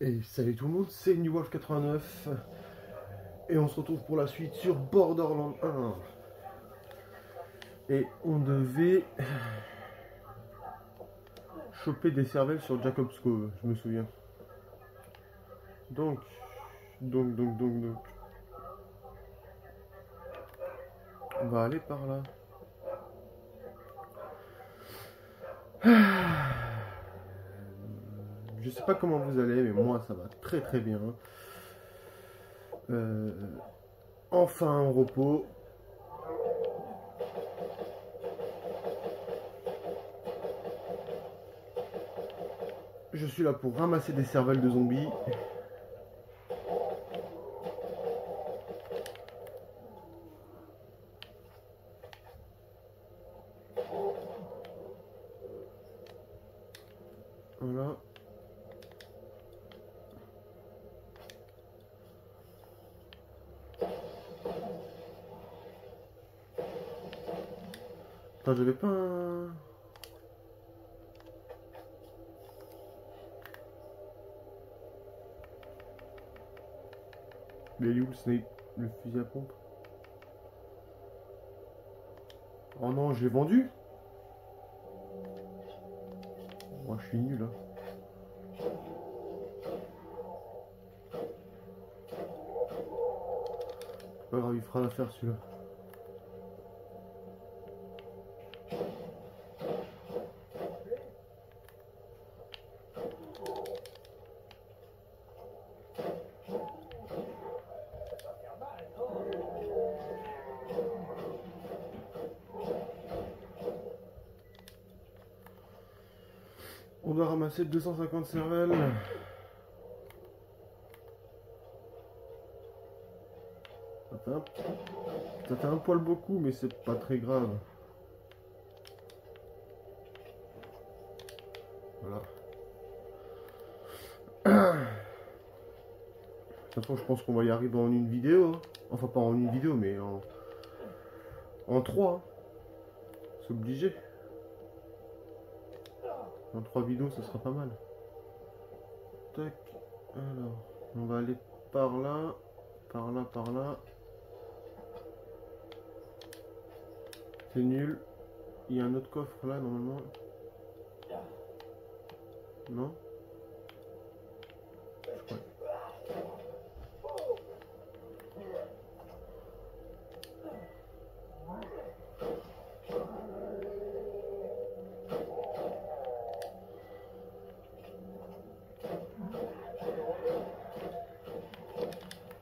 Et salut tout le monde, c'est NewWolf89 et on se retrouve pour la suite sur Borderlands 1. Et on devait choper des cervelles sur Jacob's Cove, je me souviens. Donc, on va aller par là. Je sais pas comment vous allez, mais moi ça va très très bien. Enfin en repos. Je suis là pour ramasser des cervelles de zombies. Voilà. Attends, j'avais pas un... Il est où le fusil à pompe? Oh non, je l'ai vendu. Moi, je suis nul, hein. Pas grave, il fera l'affaire celui-là. On doit ramasser 250 cervelles. Ça fait un poil beaucoup, mais c'est pas très grave. Voilà. De toute façon, je pense qu'on va y arriver en une vidéo. Hein. Enfin, pas en une vidéo, mais en 3. Hein. C'est obligé. En 3 vidéos, ça sera pas mal. Tac. Alors, on va aller par là. Par là, par là. C'est nul. Il y a un autre coffre là, normalement. Non? Je crois.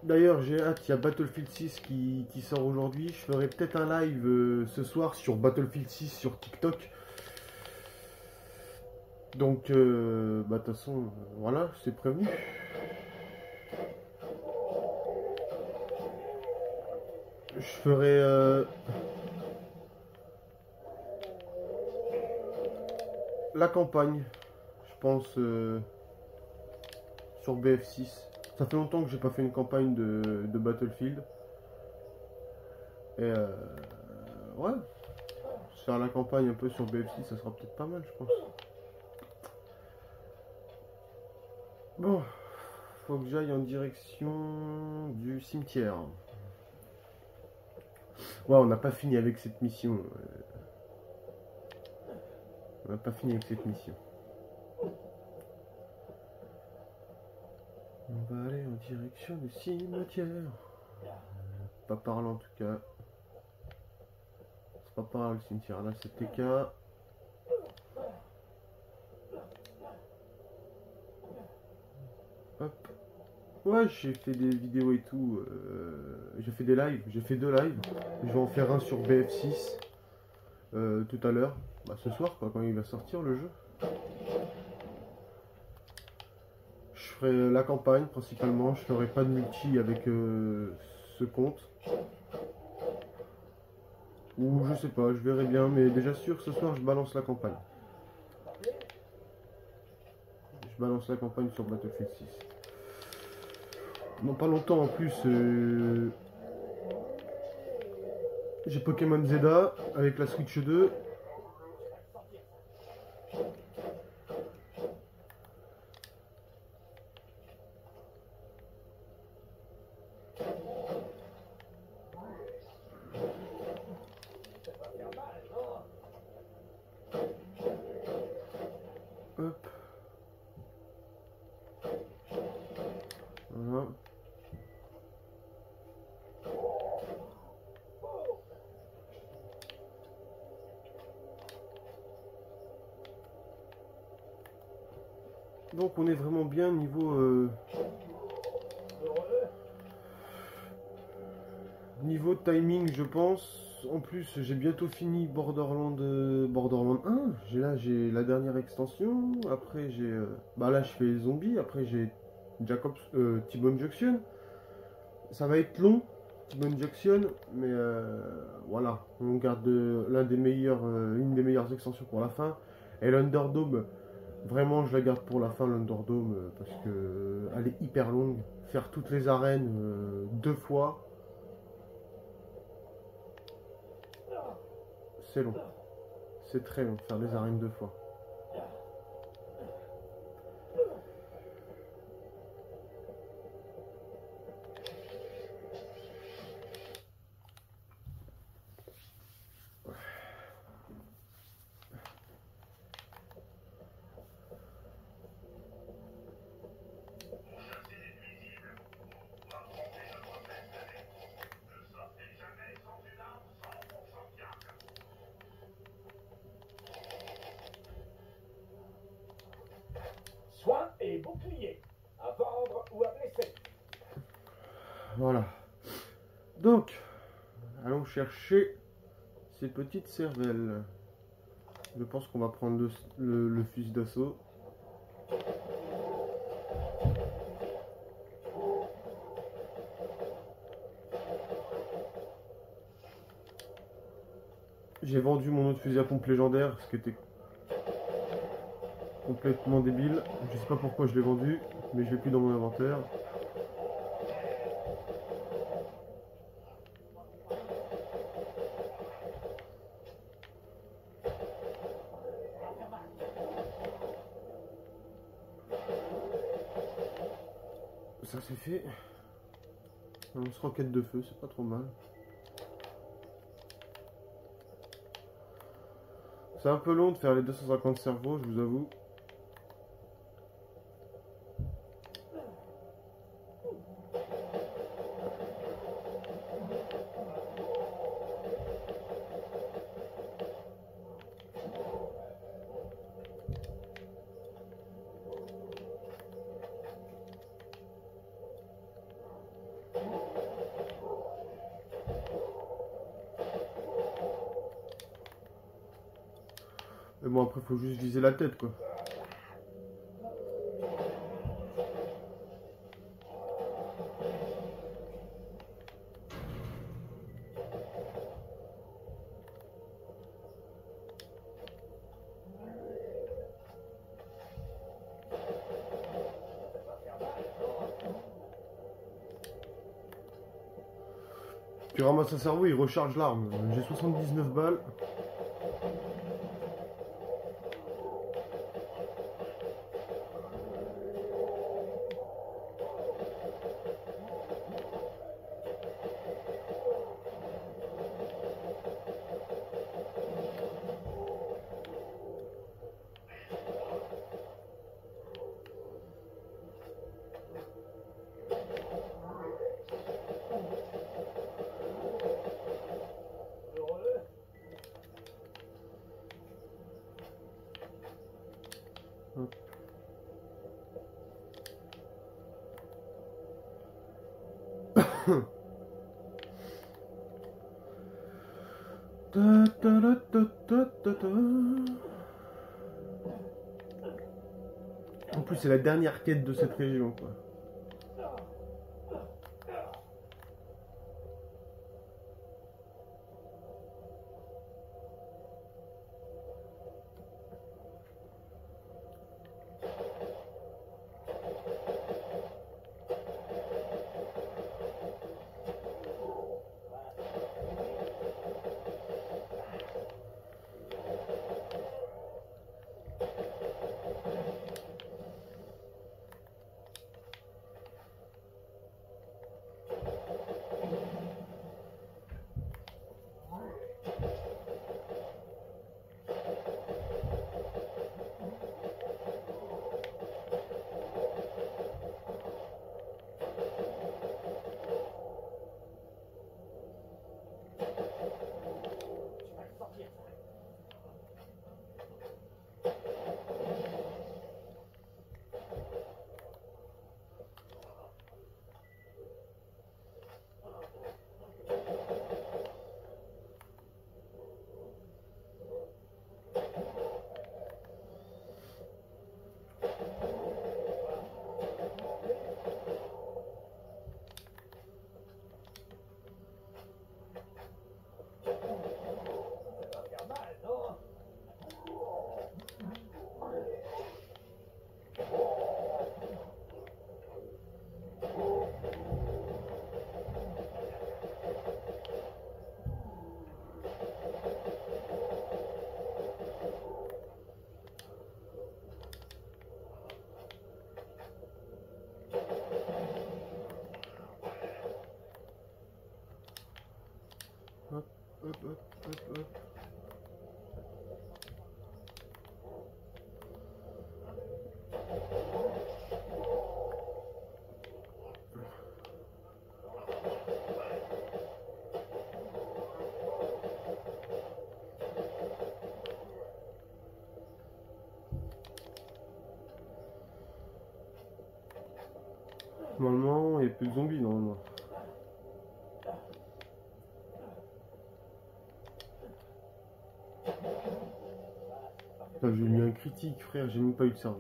D'ailleurs, j'ai hâte, il y a Battlefield 6 qui sort aujourd'hui. Je ferai peut-être un live ce soir sur Battlefield 6 sur TikTok. Donc, de toute façon, voilà, c'est prévenu. Je ferai la campagne, je pense, sur BF6. Ça fait longtemps que j'ai pas fait une campagne de Battlefield. Et ouais, faire la campagne un peu sur BF6, ça sera peut-être pas mal, je pense. Bon, faut que j'aille en direction du cimetière. Ouais, on n'a pas fini avec cette mission. On n'a pas fini avec cette mission. On va aller en direction du cimetière. Pas par là en tout cas. C'est pas par là le cimetière. Là c'est TK. Hop. Ouais, j'ai fait des vidéos et tout. J'ai fait des lives. J'ai fait 2 lives. Je vais en faire un sur BF6 tout à l'heure. Bah, ce soir, quoi, quand il va sortir le jeu. Je ferai la campagne principalement. Je ferai pas de multi avec ce compte. Ou je sais pas, je verrai bien. Mais déjà sûr, ce soir, je balance la campagne. Je balance la campagne sur Battlefield 6. Non, pas longtemps en plus. J'ai Pokémon Zeda avec la Switch 2. Voilà. Donc on est vraiment bien niveau timing, je pense. En plus, j'ai bientôt fini Borderland 1. J'ai la dernière extension. Après, bah là, je fais les zombies. Après, j'ai T-Bone Junction. Ça va être long, T-Bone Junction, mais voilà. On garde une des meilleures extensions pour la fin. Et l'Underdome, vraiment, je la garde pour la fin, l'Underdome, parce que elle est hyper longue. Faire toutes les arènes 2 fois. C'est long. C'est très long de faire les arènes 2 fois. Soins et boucliers. À vendre ou à blesser. Voilà. Donc, allons chercher ces petites cervelles. Je pense qu'on va prendre le fusil d'assaut. J'ai vendu mon autre fusil à pompe légendaire, ce qui était complètement débile. Je sais pas pourquoi je l'ai vendu, mais je l'ai plus dans mon inventaire. Ça c'est fait. On se roquette de feu, c'est pas trop mal. C'est un peu long de faire les 250 cerveaux, je vous avoue. Mais bon, après, faut juste viser la tête, quoi. Tu ramasses un cerveau, il recharge l'arme. J'ai 79 balles. En plus, c'est la dernière quête de cette région, quoi. hop, hop, hop, hop. Normalement, il n'y a plus de zombies normalement. Putain, j'ai mis un critique, frère, j'ai même pas eu de cerveau.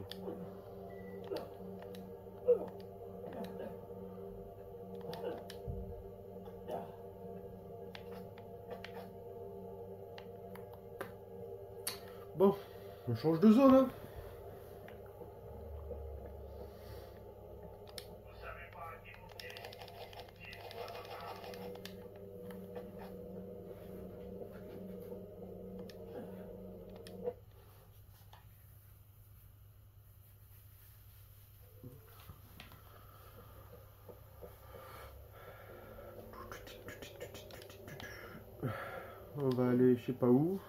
Bon, on change de zone, hein. On va aller je sais pas où.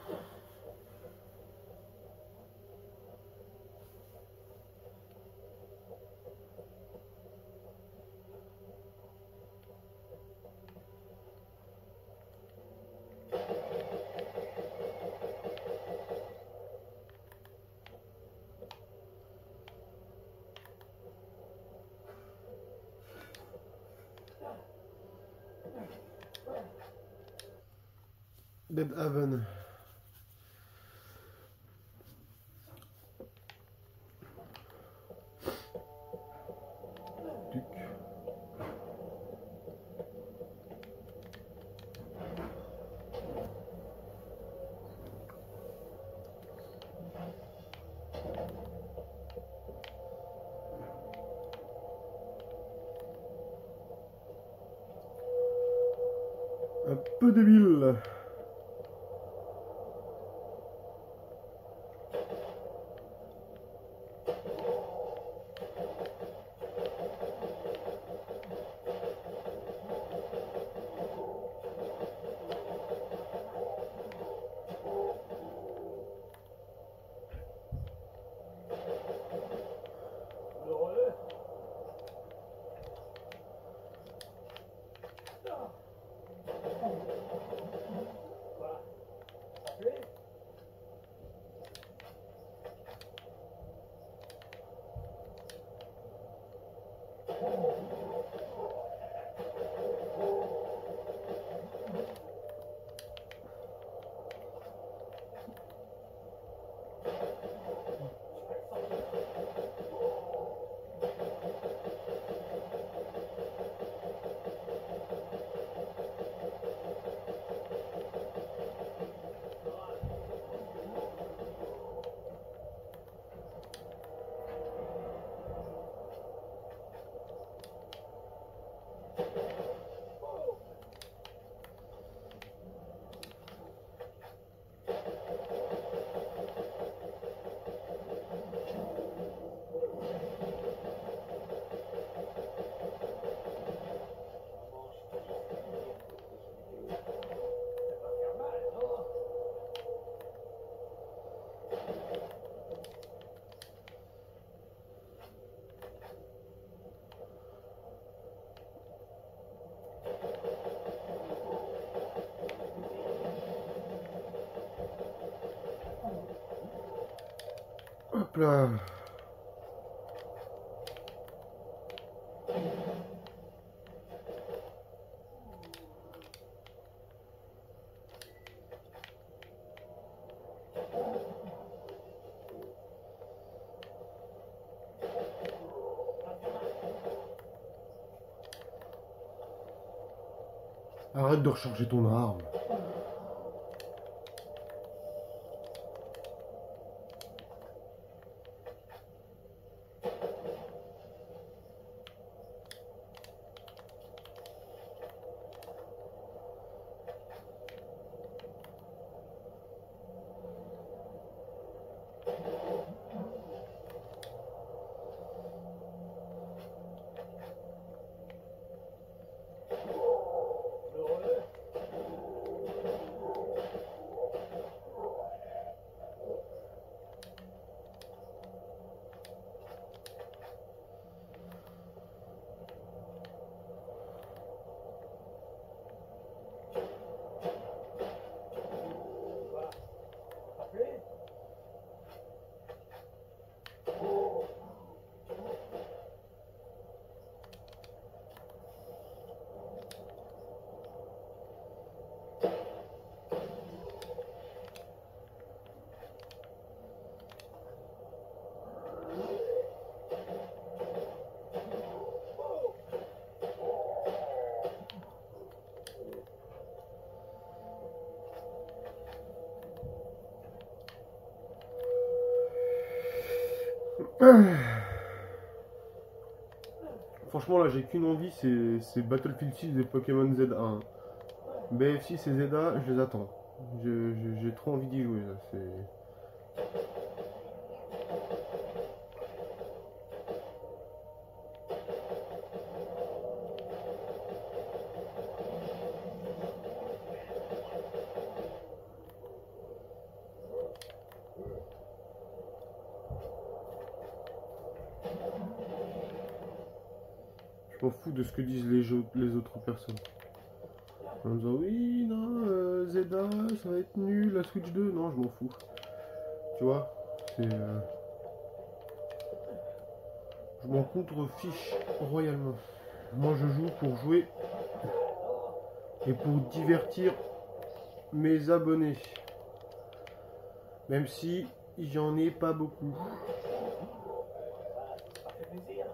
Dead Haven. Duc. Un peu débile. Hop là. Arrête de recharger ton arme. Franchement, là, j'ai qu'une envie, c'est Battlefield 6 et Pokémon Z1. BF6 et ZA, je les attends. J'ai trop envie d'y jouer, là. Je m'en fous de ce que disent les autres personnes. En disant oui, non, Zelda, ça va être nul, la Switch 2, non, je m'en fous. Tu vois, c'est. Je m'en contrefiche royalement. Moi, je joue pour jouer et pour divertir mes abonnés. Même si j'en ai pas beaucoup. Ça fait plaisir.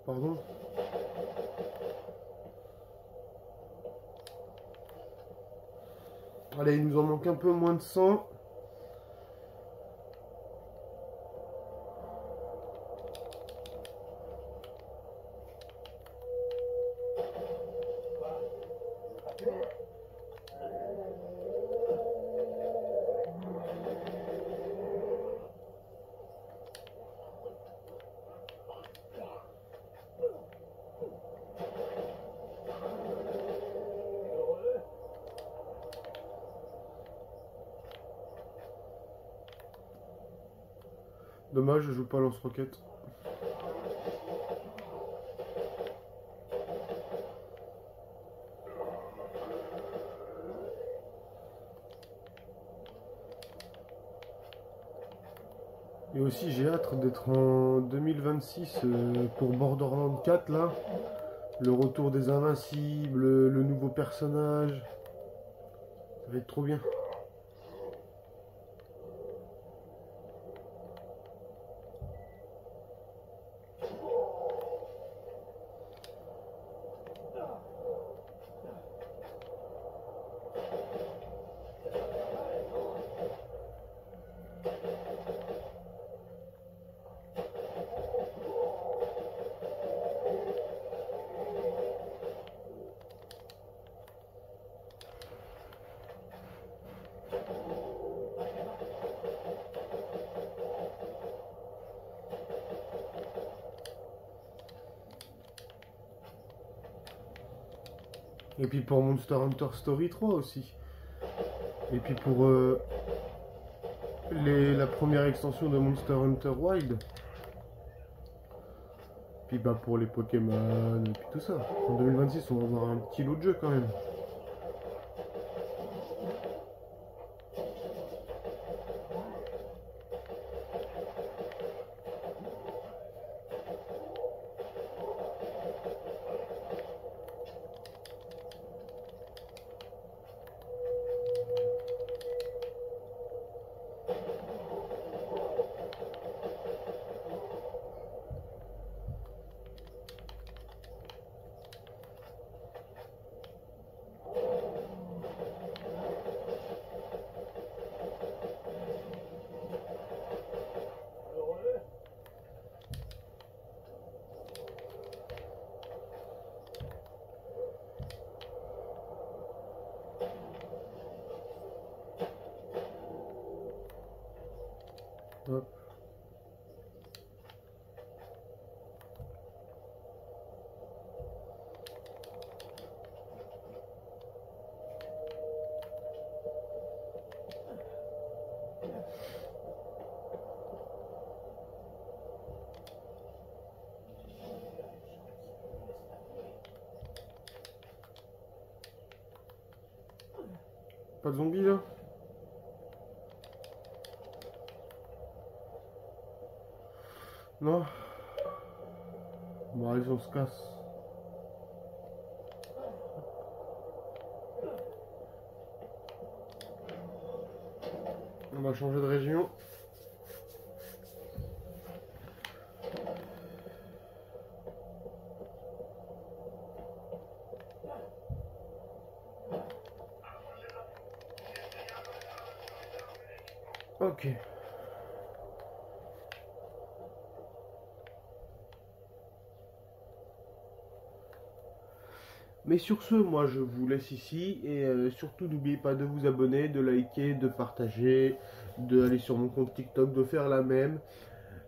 Pardon? Allez, il nous en manque un peu moins de 100. Dommage, je joue pas lance-roquette. Et aussi, j'ai hâte d'être en 2026 pour Borderlands 4, là. Le retour des Invincibles, le nouveau personnage. Ça va être trop bien. Et puis pour Monster Hunter Story 3 aussi. Et puis pour la première extension de Monster Hunter Wild. Puis bah pour les Pokémon et puis tout ça. En 2026 on va avoir un petit lot de jeux quand même. Hop. Pas de zombies là? Non? Bon, allez, on se casse. On va changer de région. Ok. Mais sur ce, moi je vous laisse ici et surtout n'oubliez pas de vous abonner, de liker, de partager, d'aller sur mon compte TikTok, de faire la même.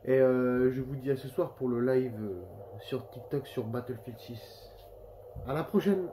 Et je vous dis à ce soir pour le live sur TikTok sur Battlefield 6. À la prochaine!